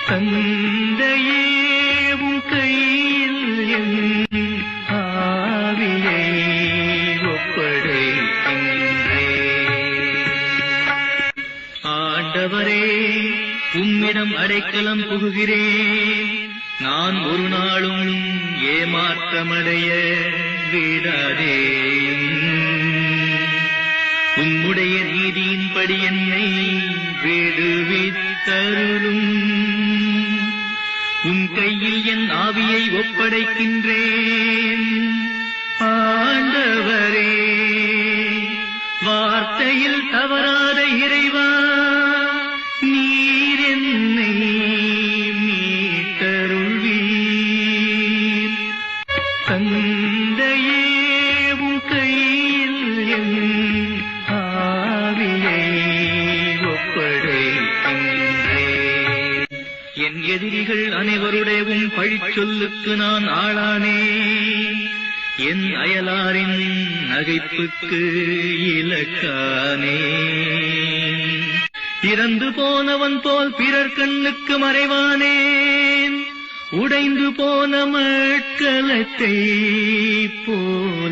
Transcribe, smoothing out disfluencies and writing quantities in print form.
தந்தையே உன் கையில் என் ஆவியை ஒப்படைக்கின்றேன். ஆண்டவரே, உம்மிடம் அடைக்கலம் புகுகிறேன். நான் ஒரு நாளும் ஏமாற்றமடைய விடாதேயும். உம்முடைய நீதியின்படி என்னை விடுவித்தருளும். உம் கையில் என் ஆவியை ஒப்படைக்கின்றேன். ஆண்டவரே, வார்த்தையில் தவறாத இறைவா, நீர் என்னை மீட்டருள்வீர். தந்தையே, உம் கையில் என் ஆவியை ஒப்படைக்கின்றேன். என் எதிரிகள் அனைவருடையவும் பழிச்சொல்லுக்கு நான் ஆளானேன். என் அயலாரின் நகைப்புக்கு இலக்கானேன். இறந்து போனவன் போல் பிறர் கண்ணுக்கு மறைவானேன். உடைந்து போன மட்கலத்தை போலானேன்.